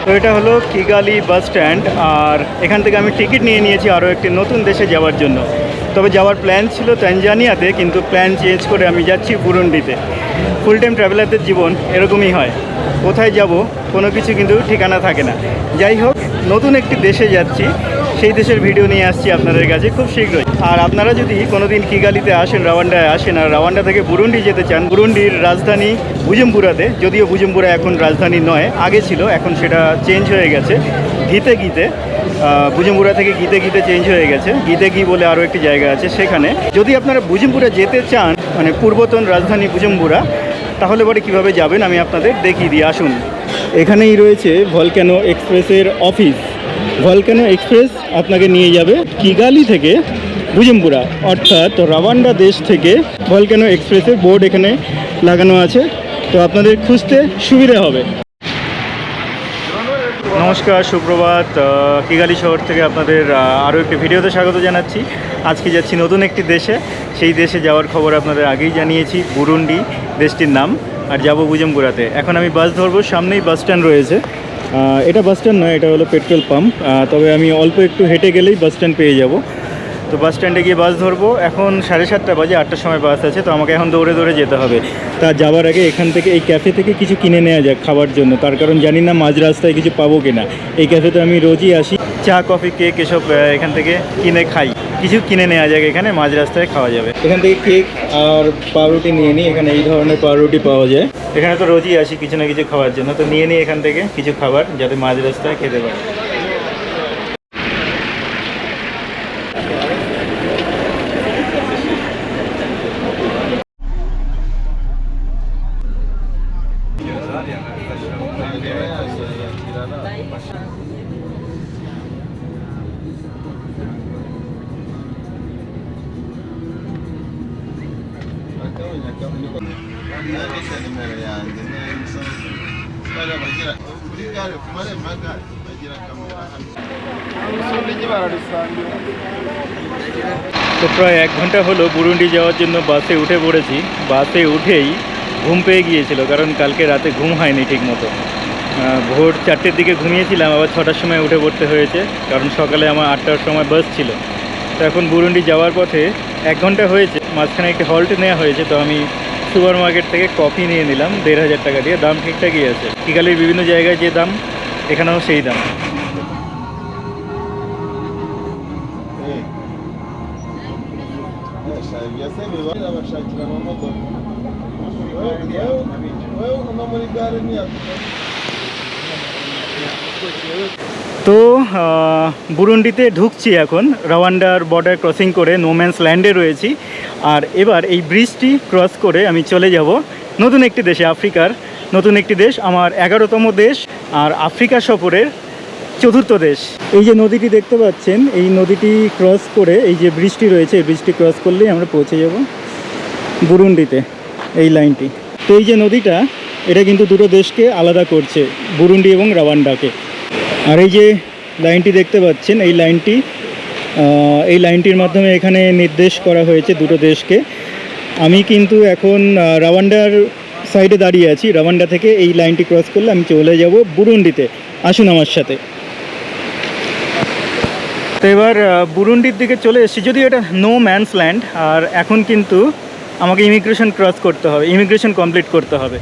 তো এটা হলো কিগালি বাস স্ট্যান্ড, আর এখান থেকে আমি টিকিট নিয়ে নিয়েছি আরও একটি নতুন দেশে যাওয়ার জন্য। তবে যাওয়ার প্ল্যান ছিল তানজানিয়াতে, কিন্তু প্ল্যান চেঞ্জ করে আমি যাচ্ছি বুরুন্ডিতে। ফুল টাইম ট্রাভেলারদের জীবন এরকমই হয়, কোথায় যাব কোনো কিছু কিন্তু ঠিকানা থাকে না। যাই হোক, নতুন একটি দেশে যাচ্ছি, সেই দেশের ভিডিও নিয়ে আসছি আপনাদের কাছে খুব শীঘ্রই। আর আপনারা যদি কোনোদিন কিগালিতে আসেন, রাওয়ান্ডায় আসেন, আর রাওয়ান্ডা থেকে বুরুন্ডি যেতে চান, বুরুন্ডির রাজধানী বুজুম্বুরাতে, যদিও বুজুম্বুরা এখন রাজধানী নয়, আগে ছিল, এখন সেটা চেঞ্জ হয়ে গেছে গীতে গীতে। বুজুম্বুরা থেকে গীতে গীতে চেঞ্জ হয়ে গেছে, গীতে গি বলে আরও একটি জায়গা আছে সেখানে। যদি আপনারা বুজুম্বুরা যেতে চান, মানে পূর্বতন রাজধানী বুজুম্বুরা, তাহলে পরে কীভাবে যাবেন আমি আপনাদের দেখিয়ে দিই, আসুন। এখানেই রয়েছে ভলক্যানো এক্সপ্রেসের অফিস। ভলক্যানো এক্সপ্রেস আপনাকে নিয়ে যাবে কিগালি থেকে বুজুম্বুরা, অর্থাৎ রাওয়ান্ডা দেশ থেকে। ভলক্যানো এক্সপ্রেসের বোর্ড এখানে লাগানো আছে, তো আপনাদের খুঁজতে সুবিধা হবে। নমস্কার, সুপ্রভাত। কিগালি শহর থেকে আপনাদের আরও একটি ভিডিওতে স্বাগত জানাচ্ছি। আজকে যাচ্ছি নতুন একটি দেশে, সেই দেশে যাওয়ার খবর আপনাদের আগেই জানিয়েছি, বুরুন্ডি দেশটির নাম, আর যাব বুজুম্বুরাতে। এখন আমি বাস ধরবো, সামনেই বাস স্ট্যান্ড রয়েছে। এটা বাস স্ট্যান্ড নয়, এটা হলো পেট্রোল পাম্প, তবে আমি অল্প একটু হেঁটে গেলেই বাস স্ট্যান্ড পেয়ে যাব। তো বাস স্ট্যান্ডে গিয়ে বাস ধরবো। এখন 7:30 বাজে, 8টার সময় বাস আছে, তো আমাকে এখন দৌড়ে দৌড়ে যেতে হবে। তা যাওয়ার আগে এখান থেকে, এই ক্যাফে থেকে কিছু কিনে নেওয়া যাক খাবার জন্য, তার কারণ জানি না মাঝ রাস্তায় কিছু পাবো কিনা। এই ক্যাফেতে আমি রোজই আসি, চা কফি কেক এসব এখান থেকে কিনে খাই। কিছু কিনে নেওয়া যাক, এখানে মাঝ রাস্তায় খাওয়া যাবে। এখান থেকে কেক আর পাউরুটি নিয়ে নিই, এখানে এই ধরনের পাউরুটি পাওয়া যায়। এখানে তো রোজই আসি কিছু না কিছু খাওয়ার জন্য, তো নিয়ে নিই এখান থেকে কিছু খাবার, যাতে মাঝ রাস্তায় খেতে পারি। তো প্রায় 1 ঘন্টা হলো বুরুন্ডি যাওয়ার জন্য বাসে উঠে পড়েছি। বাসে উঠেই ঘুম পেয়ে গিয়েছিল, কারণ কালকে রাতে ঘুম হয়নি ঠিক মতো। ভোর 4টের দিকে ঘুমিয়েছিলাম, আবার 6টার সময় উঠে পড়তে হয়েছে, কারণ সকালে আমার 8টার সময় বাস ছিল। তো এখন বুরুন্ডি যাওয়ার পথে 1 ঘন্টা হয়েছে, মাঝখানে একটি হল্ট নেওয়া হয়েছে। তো আমি সুপার মার্কেট থেকে কফি নিয়ে নিলাম 1500 টাকা দিয়ে, দাম ঠিকঠাকই আছে। কিগালির বিভিন্ন জায়গায় যে দাম, এখানেও সেই দাম। তো বুরুন্ডিতে ঢুকছি এখন, রাওয়ান্ডার বর্ডার ক্রসিং করে নোম্যান্স ল্যান্ডে রয়েছি। আর এবার এই ব্রিজটি ক্রস করে আমি চলে যাব নতুন একটি দেশে, আফ্রিকার নতুন একটি দেশ, আমার 11তম দেশ, আর আফ্রিকা সফরের 4র্থ দেশ। এই যে নদীটি দেখতে পাচ্ছেন, এই নদীটি ক্রস করে, এই যে ব্রিজটি রয়েছে, এই ব্রিজটি ক্রস করলেই আমরা পৌঁছে যাব বুরুন্ডিতে, এই লাইনটি। তো এই যে নদীটা, এটা কিন্তু দুটো দেশকে আলাদা করছে, বুরুন্ডি এবং রাওয়ান্ডাকে। আর এই যে লাইনটি দেখতে পাচ্ছেন, এই লাইনটির মাধ্যমে এখানে নির্দেশ করা হয়েছে দুটো দেশকে। আমি কিন্তু এখন রাওয়ান্ডার সাইডে দাঁড়িয়ে আছি। রাওয়ান্ডা থেকে এই লাইনটি ক্রস করলে আমি চলে যাব বুরুন্ডিতে। আসুন আমার সাথে। তো এবার বুরুন্ডির দিকে চলে এসেছি, যদিও এটা নো ম্যানস ল্যান্ড। আর এখন কিন্তু আমাকে ইমিগ্রেশন ক্রস করতে হবে, ইমিগ্রেশন কমপ্লিট করতে হবে।